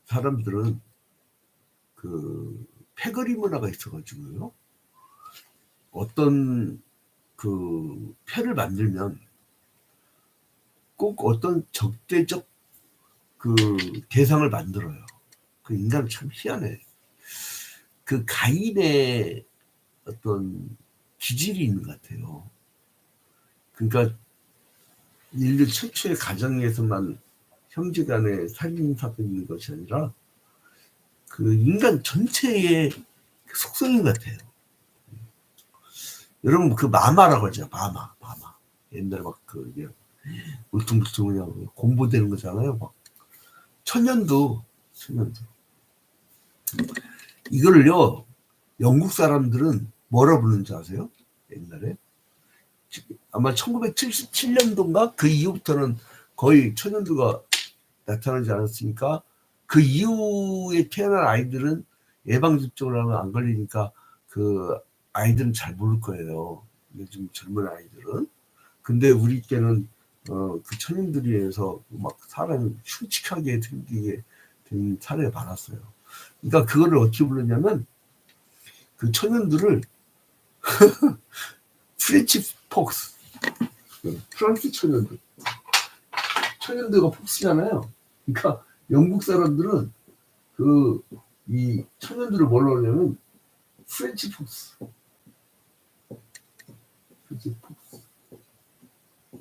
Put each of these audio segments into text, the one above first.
사람들은 그 패거리 문화가 있어가지고요. 어떤 그 패를 만들면 꼭 어떤 적대적 그 대상을 만들어요. 그 인간은 참 희한해. 그 가인의 어떤 기질이 있는 것 같아요. 그러니까 인류 최초의 가정에서만 형제간의 살인 사건이 있는 것이 아니라 그 인간 전체의 속성인 것 같아요. 여러분 그 마마라고 하죠. 마마. 옛날에 막 그 울퉁불퉁 그냥 공부되는 거잖아요. 막 천연두. 이거를요 영국 사람들은 뭐라 부르는지 아세요? 옛날에 아마 1977년도인가 그 이후부터는 거의 천연두가 나타나지 않았으니까 그 이후에 태어난 아이들은 예방접종을 하면 안 걸리니까 그 아이들은 잘 모를 거예요. 요즘 젊은 아이들은. 근데 우리 때는 그 천연두에 의해서 막 사람이 흉측하게 생기게 된 사례가 많았어요. 그러니까 그거를 어떻게 불렀냐면 그 천연두를 프렌치 폭스, 프랑스 천연두. 천연두가 폭스잖아요. 그러니까 영국 사람들은 이 천연두를 뭐라고 하냐면 프렌치 폭스.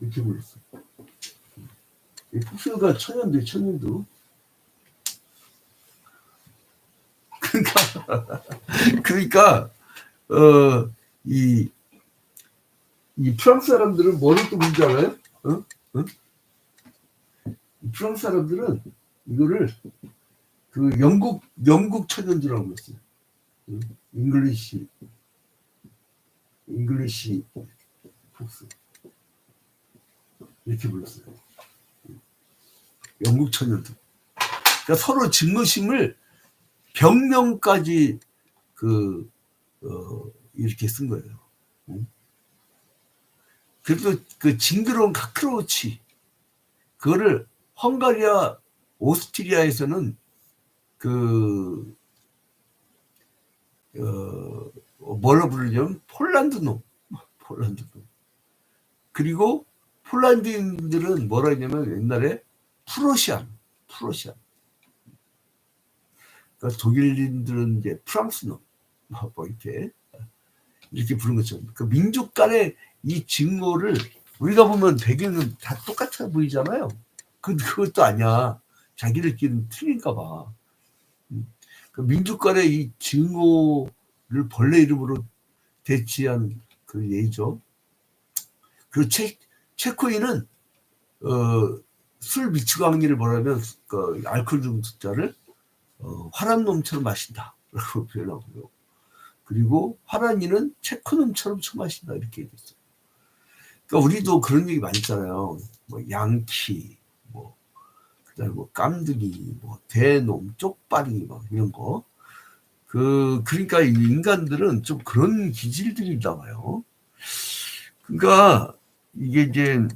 이렇게 불렀어. 이 폭스가 천연두. 그러니까 이 프랑스 사람들은 뭐를 또 뭔지 알아요? 프랑스 사람들은 이거를 그 영국 천연두라고 했어요. 잉글리시 폭스 이렇게 불렀어요. 영국 천연두. 그러니까 서로 증거심을 병명까지 이렇게 쓴 거예요. 그래서 그 징그러운 카크로치 그거를 헝가리와 오스트리아에서는 뭐라 부르냐면 폴란드놈. 그리고 폴란드인들은 뭐라 했냐면 옛날에 프로시안. 그러니까 독일인들은 이제 프랑스놈. 뭐 이렇게 부른 것처럼 그 민족 간의 이 증오를 우리가 보면 배경은 다 똑같아 보이잖아요. 그것도 아니야. 자기들끼리는 틀린가 봐. 그 민족 간의 이 증오를 벌레 이름으로 대치한 그 예의죠. 그리고 체코인은 술 미치광이를 뭐라면 그 알코올 중독자를 화난 놈처럼 마신다 라고 표현하고요. 그리고 화난 이는 체코 놈처럼 처마신다 이렇게 얘기했어요. 그러니까 우리도 그런 얘기 많이 있잖아요. 뭐 양키, 뭐 그다음에 뭐 깜둥이, 뭐 대놈, 쪽발이 막 이런 거. 그러니까 인간들은 좀 그런 기질들이 나와요. 그러니까 이게 이제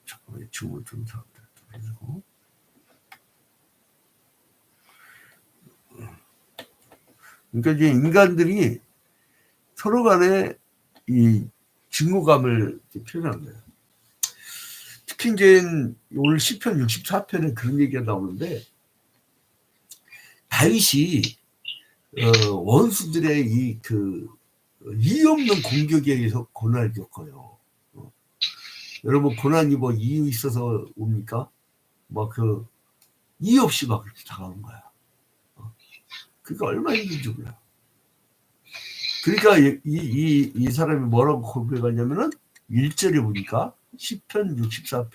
잠깐만요. 줌을 좀 해주고. 그러니까 이제 인간들이 서로 간에 이 증오감을 표현한 거예요. 특히 이제 오늘 시편 64편에 그런 얘기가 나오는데 다윗이 원수들의 이유 없는 공격에 의해서 고난을 겪어요. 여러분 고난이 뭐 이유 있어서 옵니까? 이유 없이 막 그렇게 다가오는 거야. 그러니까 얼마나 힘든지 몰라. 그러니까 이 사람이 뭐라고 고백하냐면은 1절에 보니까 시편 64편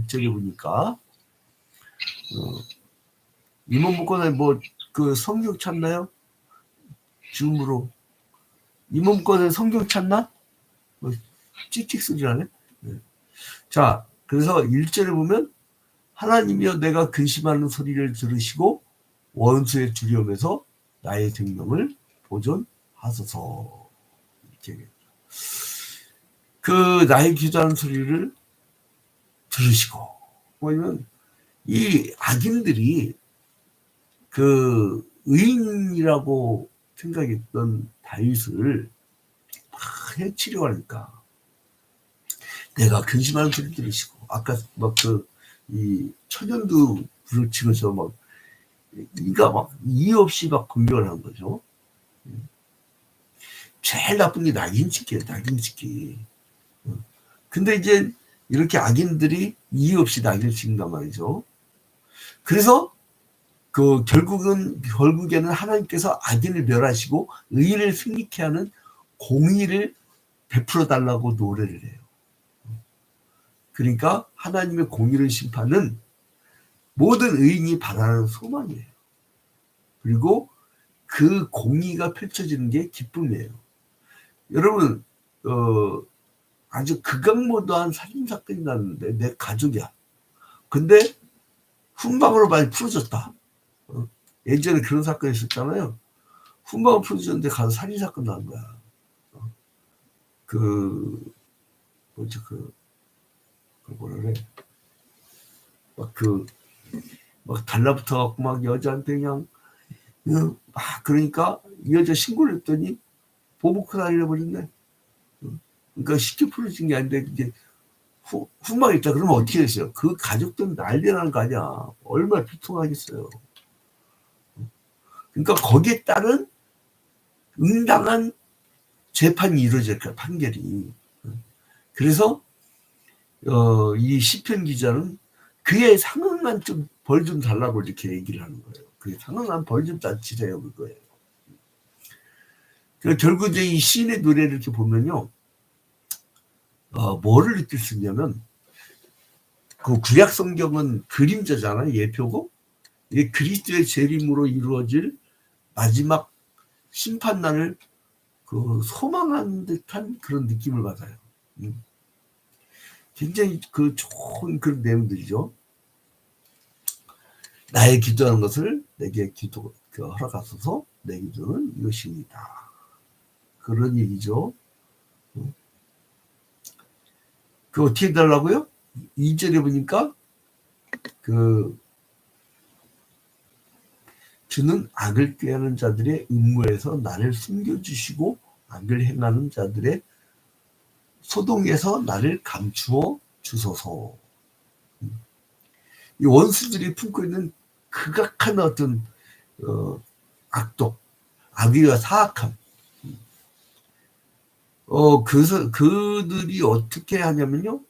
1절에 보니까 이몸 먹고 뭐 그 성경 찾나요? 줌으로 이몸 꺼내 성경 찾나? 뭐 찍찍 소리 나네. 네. 자, 그래서 1절에 보면 하나님이여 내가 근심하는 소리를 들으시고 원수의 두려움에서 나의 생명을 보존하소서. 이렇게 나의 기도하는 소리를 들으시고 뭐냐면 이 악인들이 그 의인이라고 생각했던 다윗을 막 해치려 하니까 내가 근심하는 소리 들으시고 아까 막 그 이 천연두 불을 치면서 막 이가 막 이유 없이 막 공격을 한 거죠. 제일 나쁜 게 낙인 찍기예요. 낙인 찍기. 근데 이제 이렇게 악인들이 이유 없이 낙인을 찍는단 말이죠. 그래서 그 결국에는 하나님께서 악인을 멸하시고 의인을 승리케 하는 공의를 베풀어 달라고 노래를 해요. 그러니까 하나님의 공의를 심판은 모든 의인이 바라는 소망이에요. 그리고 그 공의가 펼쳐지는 게 기쁨이에요. 여러분 아주 극악무도한 살인사건이 났는데 내 가족이야. 근데 훈방으로 많이 풀어졌다. 예전에 그런 사건이 있었잖아요. 훈방으로 풀어졌는데 가서 살인사건 난 거야. 뭐라 그래. 막 달라붙어갖고 막 여자한테 그냥 막 그러니까 이 여자 신고를 했더니 보복을 날려버렸네. 그러니까 쉽게 풀어진 게 아닌데 이제 훈방이 있다 그러면 어떻게 됐어요? 그 가족들은 난리 나는 거 아니야. 얼마나 비통하겠어요. 그러니까 거기에 따른 응당한 재판이 이루어질 거야, 판결이. 그래서 이 시편 기자는 그에 상응한 좀 벌 좀 달라고 이렇게 얘기를 하는 거예요. 그에 상응한 벌 좀 따지래요, 그거예요. 그러니까 결국 이제 이 시인의 노래를 이렇게 보면요, 뭐를 느낄 수 있냐면, 그 구약 성경은 그림자잖아요, 예표고. 이게 그리스도의 재림으로 이루어질 마지막 심판날을 그 소망한 듯한 그런 느낌을 받아요. 굉장히 그 좋은 그런 내용들이죠. 나의 기도하는 것을 내게 허락하소서. 내 기도는 이것입니다. 그런 얘기죠. 그 어떻게 해달라고요? 2절에 보니까 주는 악을 꾀하는 자들의 음모에서 나를 숨겨주시고 악을 행하는 자들의 소동에서 나를 감추어 주소서. 이 원수들이 품고 있는 극악한 어떤 악독, 악의와 사악함. 그들이 어떻게 하냐면요,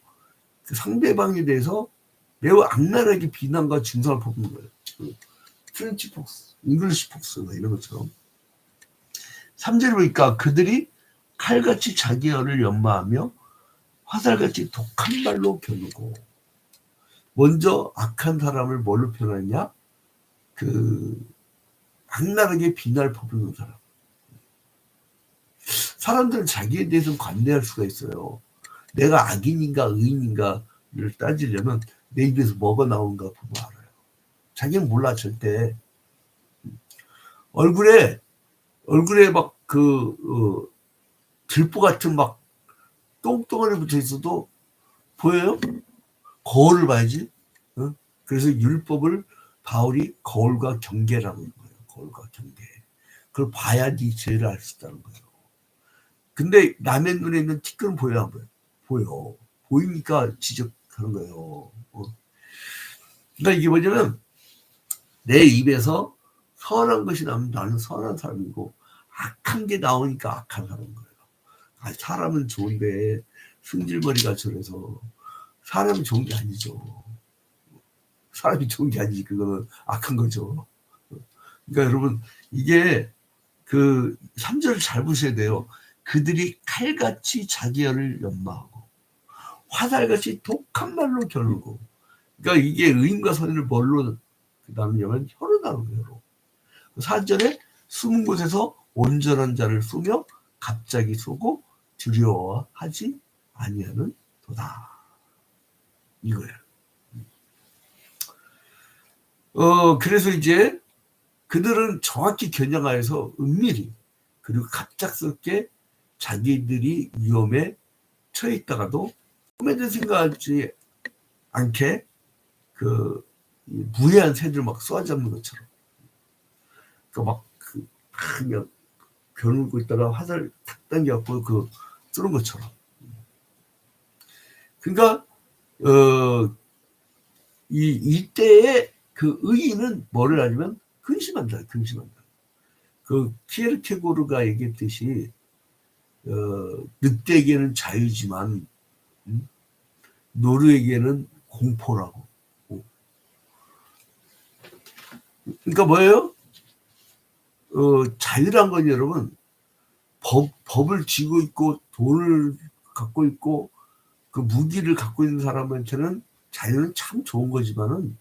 그 상대방에 대해서 매우 악랄하게 비난과 증상을 퍼붓는 거예요. 프렌치 폭스, 잉글리시 폭스 이런 것처럼. 3절에 보니까 그들이 칼같이 자기 어를 연마하며 화살같이 독한 말로 겨누고. 먼저 악한 사람을 뭘로 표현하냐? 악랄하게 비난을 퍼붓는 사람. 사람들은 자기에 대해서 관대할 수가 있어요. 내가 악인인가 의인인가를 따지려면 내 입에서 뭐가 나오는가 보면 알아요. 자기는 몰라 절대. 얼굴에 막 들보 같은 막 똥덩어리 붙어 있어도 보여요? 거울을 봐야지. 그래서 율법을 바울이 거울과 경계라고 하는 거예요. 거울과 경계. 그걸 봐야지 죄를 알 수 있다는 거예요. 근데 남의 눈에 있는 티끌은 보여 안 보여? 보여. 보이니까 지적하는 거예요. 그러니까 이게 뭐냐면 내 입에서 선한 것이 나오면 나는 선한 사람이고 악한 게 나오니까 악한 사람인 거예요. 사람은 좋은데 승질머리가 저래서 사람이 좋은 게 아니죠. 사람이 좋은 게 아니지. 그거는 악한 거죠. 그러니까 여러분 이게 3절을 잘 보셔야 돼요. 그들이 칼같이 자기 어를 연마하고 화살같이 독한 말로 겨누고. 그러니까 이게 의인과 선인을 뭘로 나누냐면 혀로 나누는 혀로. 4절에 숨은 곳에서 온전한 자를 쏘며 갑자기 쏘고 두려워하지 아니하는 도다. 이거예요. 그래서 이제 그들은 정확히 겨냥하여서 은밀히 그리고 갑작스럽게 자기들이 위험에 처해 있다가도 꿈에도 생각하지 않게 무해한 새들 막 쏘아잡는 것처럼. 그러니까 그냥 겨누고 있다가 화살 탁 당겨갖고 쏘는 것처럼. 그러니까 이때의 그 의의는 뭐를 하냐면 근심한다. 그 키에르케고르가 얘기했듯이 늑대에게는 자유지만 노루에게는 공포라고. 그러니까 뭐예요? 자유란 건 여러분 법을 쥐고 있고 돈을 갖고 있고 그 무기를 갖고 있는 사람한테는 자유는 참 좋은 거지만은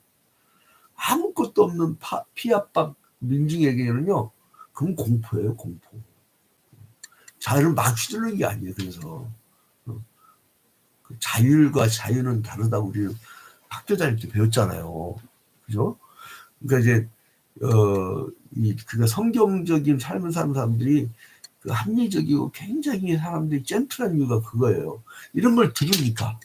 아무것도 없는 피압박 민중에게는요, 그건 공포예요, 공포. 자유를 막 휘두르는 게 아니에요. 그래서 자율과 자유는 다르다고 우리 학교 다닐 때 배웠잖아요. 그죠? 그러니까 이제 그 성경적인 삶을 사는 사람들이 그 합리적이고 굉장히 사람들이 젠틀한 이유가 그거예요. 이런 걸 들으니까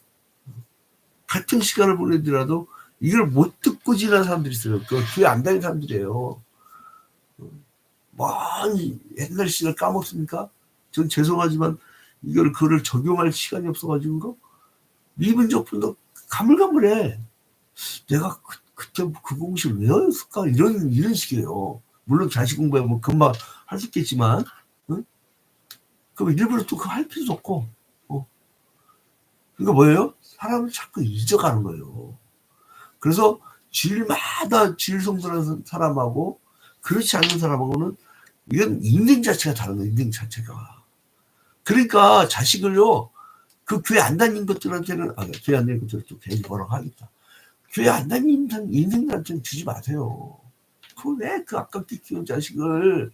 같은 시간을 보내더라도 이걸 못 듣고 지난 사람들이 있어요. 그 교회 안 다니는 사람들이에요. 많이 옛날 시간을 까먹습니까? 전 죄송하지만 그거를 적용할 시간이 없어가지고 미분적분도 가물가물해. 내가 그때 그 공식을 왜 외웠을까? 이런 식이에요. 물론 자식 공부하면 금방 할 수 있겠지만, 응? 그럼 일부러 또 그거 할 필요도 없고, 그러니까 뭐예요? 사람을 자꾸 잊어가는 거예요. 그래서 주일마다 주일 성수하는 사람하고 그렇지 않은 사람하고는 이건 인생 자체가 다른 거예요. 인생 자체가. 그러니까 자식을요, 그 교회 안 다닌 것들한테는, 교회 안 다닌 것들은 또 괜히 뭐라고 하겠다. 교회 안 다니는 인생들한테는 주지 마세요. 왜 그 아깝게 키운 자식을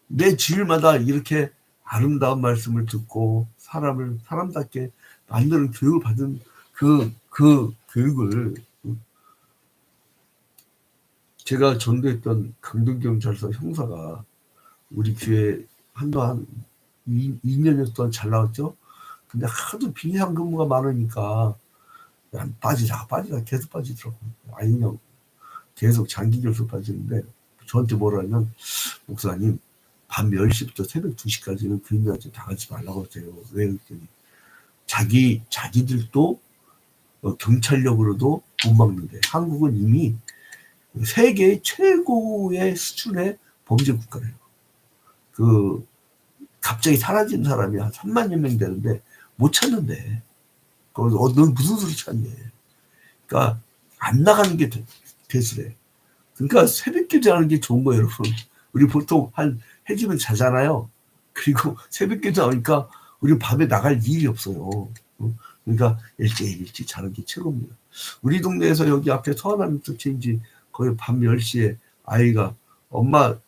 매 주일마다 이렇게 아름다운 말씀을 듣고 사람답게 만드는 교육을 받은 그 교육을, 제가 전도했던 강동경찰서 형사가 우리 교회 한동안 2년 동안 잘 나왔죠. 근데 하도 비상 근무가 많으니까 빠지다 계속 빠지더라고요. 아니면 계속 장기 결석 빠지는데 저한테 뭐라 하면, 목사님 밤 10시부터 새벽 2시까지는 교인들한테 나가지 말라고 하세요. 왜 그랬더니 자기들도 경찰력으로도 못 막는데 한국은 이미 세계 최고의 수준의 범죄 국가래요. 갑자기 사라진 사람이 한 3만여 명 되는데 못 찾는데 넌 무슨 소리 찾니? 그러니까 안 나가는 게 대수래. 그러니까 새벽 기도하는 게 좋은 거예요, 여러분. 우리 보통 해지면 자잖아요. 그리고 새벽 기도 하니까 우리 밤에 나갈 일이 없어요. 그러니까 일찍 자는 게 최고입니다. 우리 동네에서 여기 앞에 서하나님 터치인지 거의 밤 10시에 아이가 엄마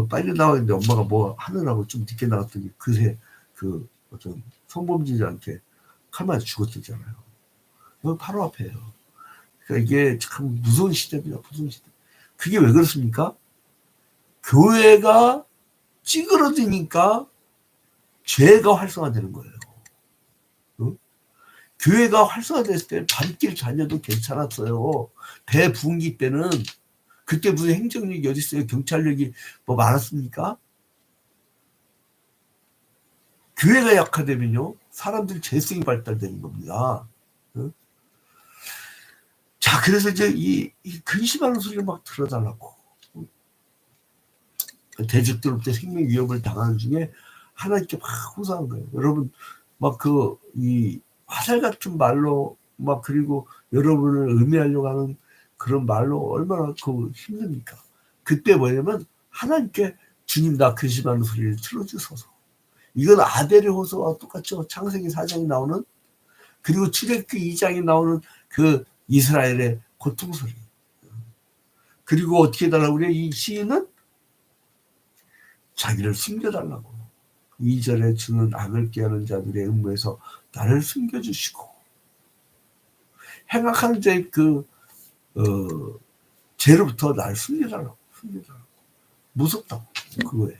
빨리 나왔는데 엄마가 뭐 하느라고 좀 늦게 나왔더니 그새 어떤 성범죄자한테 칼 맞아 죽었잖아요. 여기 바로 앞에요. 그러니까 이게 참 무서운 시대입니다. 무서운 시대. 그게 왜 그렇습니까? 교회가 찌그러지니까 죄가 활성화되는 거예요. 응? 교회가 활성화됐을 때 밤길 다녀도 괜찮았어요. 대붕기 때는 그때 무슨 행정력이 어디 있어요? 경찰력이 뭐 많았습니까? 교회가 약화되면요, 사람들 죄성이 발달되는 겁니다. 응? 자, 그래서 이제 이 근심하는 소리를 막 들어달라고. 대적들로부터 생명 위협을 당하는 중에 하나님께 막 호소한 거예요. 여러분, 이 화살 같은 말로 그리고 여러분을 음해하려고 하는 그런 말로 얼마나 힘듭니까? 그때 뭐냐면 하나님께 주님 나 근심하는 소리를 틀어주소서. 이건 아델의 호소와 똑같죠. 창세기 4장에 나오는, 그리고 출애굽기 2장에 나오는 그 이스라엘의 고통 소리. 그리고 어떻게 달라고 그래요? 이 시인은 자기를 숨겨달라고. 2절에 주는 악을 꾀하는 자들의 음모에서 나를 숨겨주시고, 행악하는 자의 죄로부터 나를 숨겨달라고. 무섭다고. 그거예요.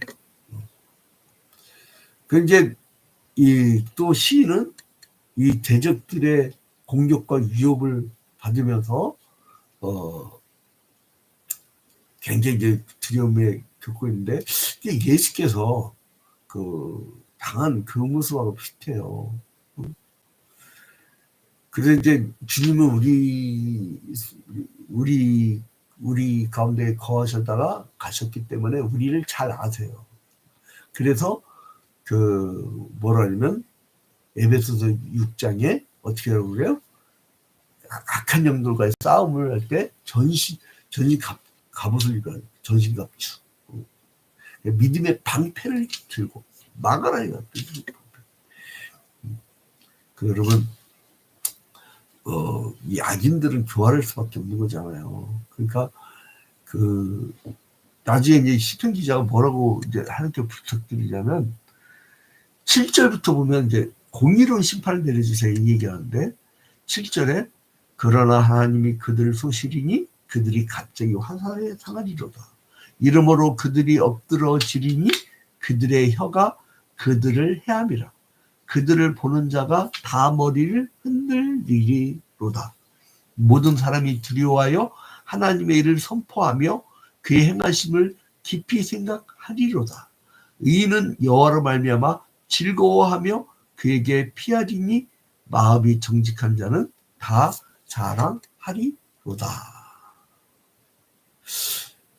이제 또 시인은 이 대적들의 공격과 위협을 받으면서 어, 굉장히 이제 두려움에 겪고 있는데, 이게 예수께서 당한 그 모습하고 비슷해요. 그래서 이제 주님은 우리 가운데 거하셨다가 가셨기 때문에 우리를 잘 아세요. 그래서 뭐라 하냐면 에베소서 6장에 어떻게 하라고 그래요? 악한 영들과의 싸움을 할 때 갑옷을 입어야 전신갑주. 믿음의 방패를 들고 막아라 이거. 여러분, 이 악인들은 교활할 수밖에 없는 거잖아요. 그러니까 나중에 이제 시편 기자가 뭐라고 이제 하나님께 부탁드리냐면 7절부터 보면 이제 공의로운 심판을 내려주세요 이 얘기하는데 7절에 그러나 하나님이 그들을 소실이니 그들이 갑자기 화살에 상하리로다. 이러므로 그들이 엎드러지리니 그들의 혀가 그들을 해함이라. 그들을 보는 자가 다 머리를 흔들리리로다. 모든 사람이 두려워하여 하나님의 일을 선포하며 그의 행하심을 깊이 생각하리로다. 의인은 여호와로 말미암아 즐거워하며 그에게 피하리니 마음이 정직한 자는 다 자랑하리로다.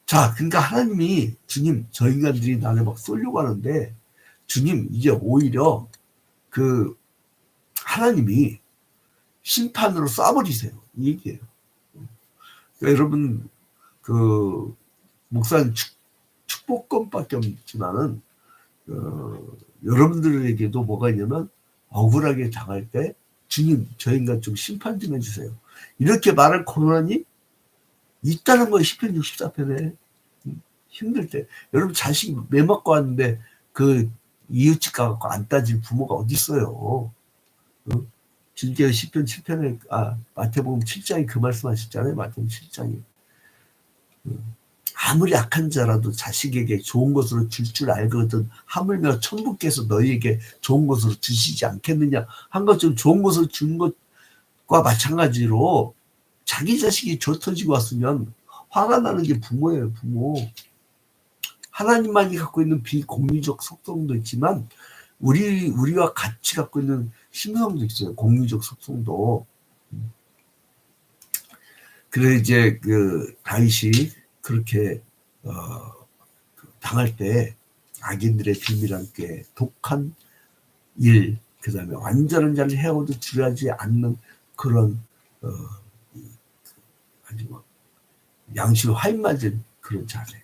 자, 그러니까 하나님이 주님 저 인간들이 나를 막 쏠려고 하는데 주님 이제 오히려 하나님이 심판으로 쏴버리세요. 이 얘기예요. 그러니까 여러분 목사는 축복권밖에 없지만은 여러분들에게도 뭐가 있냐면 억울하게 당할 때 주님 저 인간 좀 심판 좀 해주세요. 이렇게 말할 고난이 있다는 거예요. 시편 64편에 힘들 때 여러분 자식 매 맞고 왔는데 이웃집 가갖고 안 따질 부모가 어디 있어요. 진짜 시편 7편에 마태복음 7장이 그 말씀하셨잖아요. 마태복음 7장이 아무리 악한 자라도 자식에게 좋은 것으로 줄 줄 알거든 하물며 천부께서 너희에게 좋은 것으로 주시지 않겠느냐 한 것처럼 좋은 것을 준 것과 마찬가지로 자기 자식이 저 터지고 왔으면 화가 나는 게 부모예요. 부모. 하나님만이 갖고 있는 비공유적 속성도 있지만 우리와 같이 갖고 있는 심성도 있어요. 공유적 속성도. 그래 이제 다윗이 그렇게 당할 때 악인들의 비밀한 꾀, 독한 일, 그 다음에 완전한 자를 해오도 주려하지 않는 그런 아주 양심 화인 맞은 그런 자세.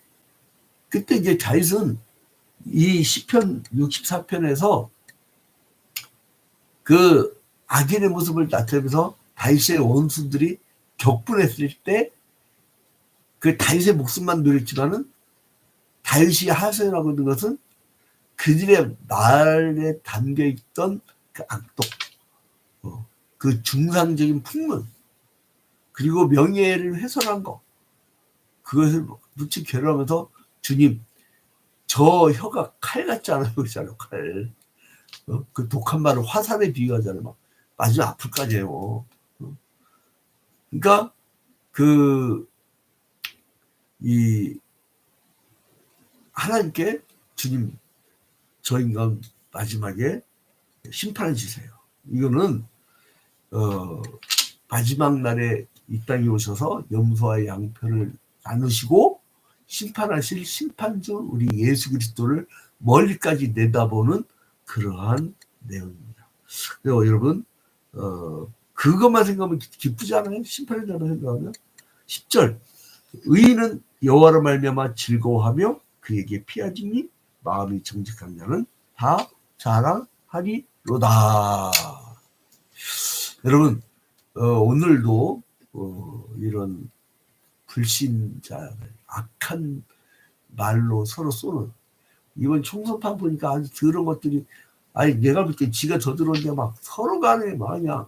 그때 이제 다윗은 이 시편 64편에서 악인의 모습을 나타내면서 다윗의 원수들이 격분했을 때 다윗의 목숨만 누렸지만은 다윗이 하소연하고 있는 것은 그들의 말에 담겨있던 악독, 중상적인 풍문, 그리고 명예를 훼손한 것, 그것을 묻히 괴로워하면서 주님, 저 혀가 칼 같지 않아요? 그러잖아요, 칼. 그 독한 말을 화살에 비유하잖아요. 막 마지막 아플까지요. 그러니까 하나님께 주님 저 인간 마지막에 심판해 주세요. 이거는 마지막 날에 이 땅에 오셔서 염소와 양편을 나누시고 심판하실 심판주 우리 예수 그리스도를 멀리까지 내다보는 그러한 내용입니다. 그리고 여러분 그것만 생각하면 기쁘지 않아요? 심판에 대한 생각하면 10절 의인은 여호와로 말미암아 즐거워하며 그에게 피하지니 마음이 정직한 자는 다 자랑하리로다. 여러분 오늘도 이런 불신자 악한 말로 서로 쏘는 이번 총선판 보니까 아주 더러운 것들이 내가 볼 때 지가 저들었는데 막 서로 간에 막 그냥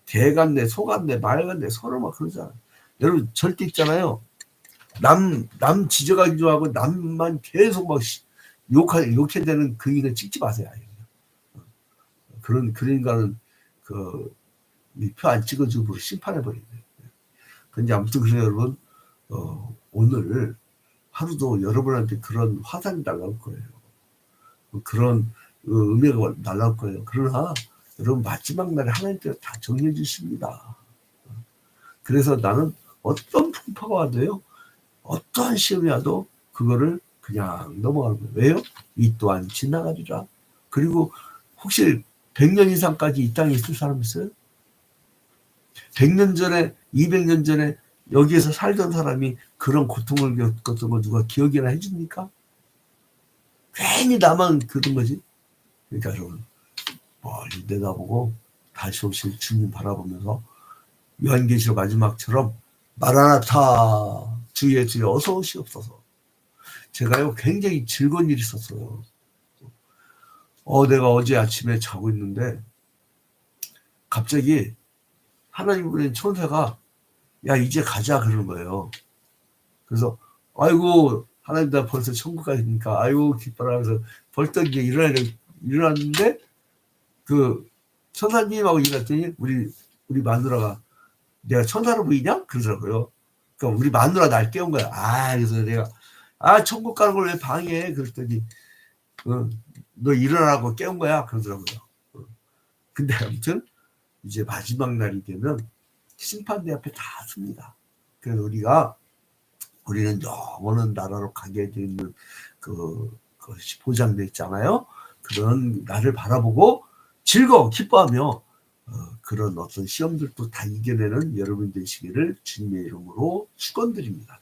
개 같네 소 같네 말 같네 서로 막 그러잖아. 여러분 절대 있잖아요. 남 지적하기 좋아하고 남만 계속 막 욕해 되는 그 인간 찍지 마세요. 그런 인간은 표 안 찍어주고 심판해버리네. 근데 아무튼 그래서 여러분 오늘 하루도 여러분한테 그런 화살이 날라올 거예요. 그런 의미가 날라올 거예요. 그러나 여러분 마지막 날에 하나님께서 다 정리해 주십니다. 그래서 나는 어떤 풍파가 와도요, 어떠한 시험이 와도 그거를 그냥 넘어가는 거예요. 왜요? 이 또한 지나가리라. 그리고 혹시 100년 이상까지 이 땅에 있을 사람 있어요? 100년 전에, 200년 전에 여기에서 살던 사람이 그런 고통을 겪었던 걸 누가 기억이나 해줍니까? 괜히 나만 그런 거지. 그러니까 여러분 멀리 내다보고 다시 오실 주님 바라보면서 요한계시록 마지막처럼 마라나타 주 예수여 어서 오시옵소서. 제가요 굉장히 즐거운 일이 있었어요. 내가 어제 아침에 자고 있는데 갑자기 하나님 보낸 천사가 야 이제 가자 그러는 거예요. 그래서 아이고 하나님 나 벌써 천국 가니까 아이고 기뻐라. 그래서 벌떡 이제 일어났는데 그 천사님하고 일어났더니 우리 마누라가 내가 천사로 보이냐? 그러더라고요. 그러니까 우리 마누라 날 깨운 거야. 그래서 내가 천국 가는 걸 왜 방해해? 그랬더니 너 일어나라고 깨운 거야. 그러더라고요. 근데 아무튼 이제 마지막 날이 되면 심판대 앞에 다 섭니다. 그래서 우리는 영원한 나라로 가게 되는 그것이 보장돼 있잖아요. 그런 나를 바라보고 즐거워 기뻐하며 그런 어떤 시험들도 다 이겨내는 여러분 되시기를 주님의 이름으로 축원드립니다.